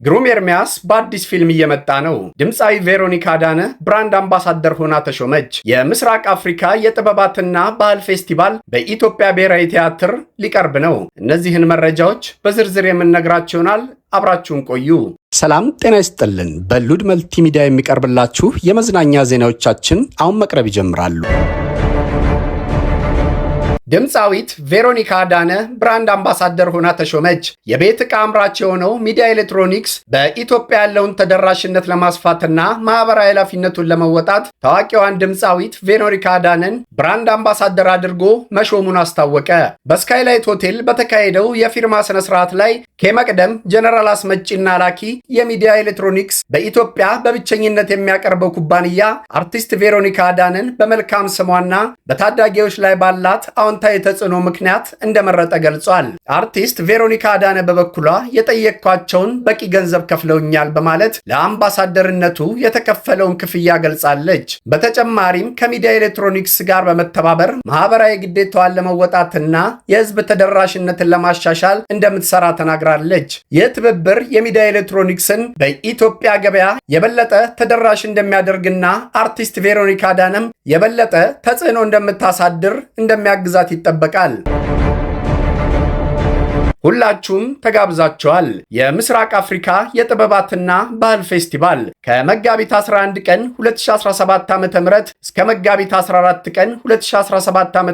ግሩም ኤርሚያስ በአዲስ ፊልም እየመጣ ነው። ድምፃዊ ቬሮኒካ አዳነ ብራንድ አምባሳደር ሆና ተሾመች። የምስራቅ አፍሪካ የጥበባትና ባህል ፌስቲቫል በኢትዮጵያ ብሔራዊ ቲያትር ሊቀርብ ነው። እነዚህን መረጃዎች በዝርዝር የምንነግራችሁ ይሆናል። አብራችሁን ቆዩ። ሰላም ጤና ይስጥልን። በሉድ መልቲሚዲያ የሚቀርብላችሁ የመዝናኛ ዜናዎቻችን አሁን መቅረብ ይጀምራሉ። ድምፃዊት ቬሮኒካ አዳነ ብራንድ አምባሳደር ሆና ተሾመች። የቤት ዕቃ አምራች የሆነው ሚዲያ ኤሌክትሮኒክስ በኢትዮጵያ ያለውን ተደራሽነት ለማስፋትና ማህበራዊ ኃላፊነቱን ለመወጣት ታዋቂዋን ድምፃዊት ቬሮኒካ አዳነን ብራንድ አምባሳደር አድርጎ መሾሙን አስታወቀ። በስካይላይት ሆቴል በተካሄደው የፊርማ ስነ ስርዓት ላይ ከመቅደም ጀነራል አስመጪና ላኪ የሚዲያ ኤሌክትሮኒክስ በኢትዮጵያ በብቸኝነት የሚያቀርበው ኩባንያ አርቲስት ቬሮኒካ አዳነን በመልካም ስሟና በታዳጊዎች ላይ ባላት አዎንታዊ ተጽዕኖ ምክንያት እንደመረጠ ገልጿል። አርቲስት ቬሮኒካ አዳነ በበኩሏ የጠየቅኳቸውን በቂ ገንዘብ ከፍለውኛል በማለት ለአምባሳደርነቱ የተከፈለውን ክፍያ ገልጻለች። በተጨማሪም ከሚዲያ ኤሌክትሮኒክስ ጋር በመተባበር ማህበራዊ ግዴታዋን ለመወጣትና የህዝብ ተደራሽነትን ለማሻሻል እንደምትሰራ ተናግራለች። ይህ ትብብር የሚዲያ ኤሌክትሮኒክስን በኢትዮጵያ ገበያ የበለጠ ተደራሽ እንደሚያደርግና አርቲስት ቬሮኒካ አዳነም የበለጠ ተጽዕኖ እንደምታሳድር እንደሚያግዛት ይጠበቃል። ሁላችሁም ተጋብዛችኋል። የምስራቅ አፍሪካ የጥበባትና ባህል ፌስቲቫል ከመጋቢት 11 ቀን 2017 ዓ.ም እስከ መጋቢት 14 ቀን 2017 ዓ.ም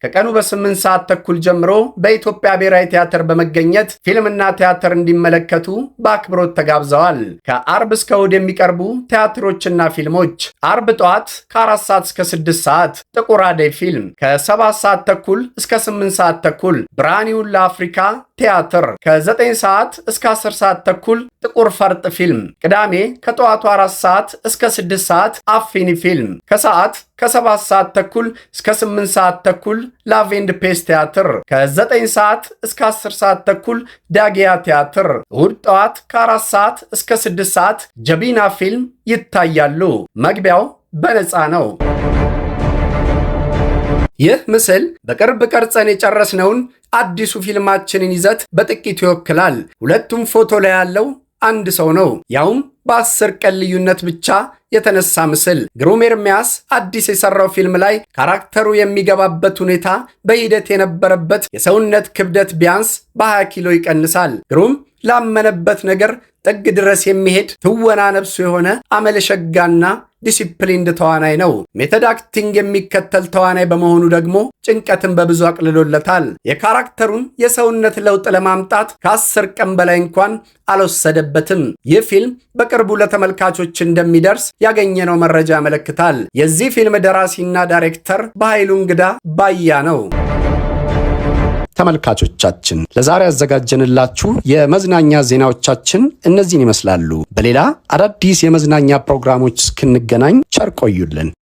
ከቀኑ በ8 ሰዓት ተኩል ጀምሮ በኢትዮጵያ ብሔራዊ ቲያትር በመገኘት ፊልምና ቲያትር እንዲመለከቱ በአክብሮት ተጋብዘዋል። ከአርብ እስከ እሑድ የሚቀርቡ ቲያትሮችና ፊልሞች: አርብ ጠዋት ከ4 ሰዓት እስከ 6 ሰዓት ጥቁር አደይ ፊልም፣ ከ7 ሰዓት ተኩል እስከ 8 ሰዓት ተኩል ብርሃን ይሁን ለአፍሪካ ቲያትር፣ ከ9 ሰዓት እስከ 10 ሰዓት ተኩል ጥቁር ፈርጥ ፊልም፣ ቅዳሜ ከጠዋቱ 4 ሰዓት እስከ 6 ሰዓት አፊኒ ፊልም፣ ከሰዓት ከ7 ሰዓት ተኩል እስከ 8 ሰዓት ተኩል ላቬንድ ፔስ ቲያትር፣ ከ9 ሰዓት እስከ 10 ሰዓት ተኩል ዳጊያ ቲያትር፣ እሁድ ጠዋት ከ4 ሰዓት እስከ 6 ሰዓት ጀቢና ፊልም ይታያሉ። መግቢያው በነፃ ነው። ይህ ምስል በቅርብ ቀርጸን የጨረስነውን አዲሱ ፊልማችንን ይዘት በጥቂቱ ይወክላል። ሁለቱም ፎቶ ላይ ያለው አንድ ሰው ነው፣ ያውም በ10 ቀን ልዩነት ብቻ የተነሳ ምስል። ግሩም ኤርሚያስ አዲስ የሰራው ፊልም ላይ ካራክተሩ የሚገባበት ሁኔታ በሂደት የነበረበት የሰውነት ክብደት ቢያንስ በ20 ኪሎ ይቀንሳል። ግሩም ላመነበት ነገር ጥግ ድረስ የሚሄድ ትወና ነፍሱ የሆነ አመለሸጋና ዲሲፕሊንድ ተዋናይ ነው። ሜተድ አክቲንግ የሚከተል ተዋናይ በመሆኑ ደግሞ ጭንቀትን በብዙ አቅልሎለታል። የካራክተሩን የሰውነት ለውጥ ለማምጣት ከ10 ቀን በላይ እንኳን አልወሰደበትም። ይህ ፊልም በቅርቡ ለተመልካቾች እንደሚደርስ ያገኘነው መረጃ ያመለክታል። የዚህ ፊልም ደራሲና ዳይሬክተር በኃይሉ እንግዳ ባያ ነው። ተመልካቾቻችን ለዛሬ ያዘጋጀንላችሁ የመዝናኛ ዜናዎቻችን እነዚህን ይመስላሉ። በሌላ አዳዲስ የመዝናኛ ፕሮግራሞች እስክንገናኝ ቸር ቆዩልን።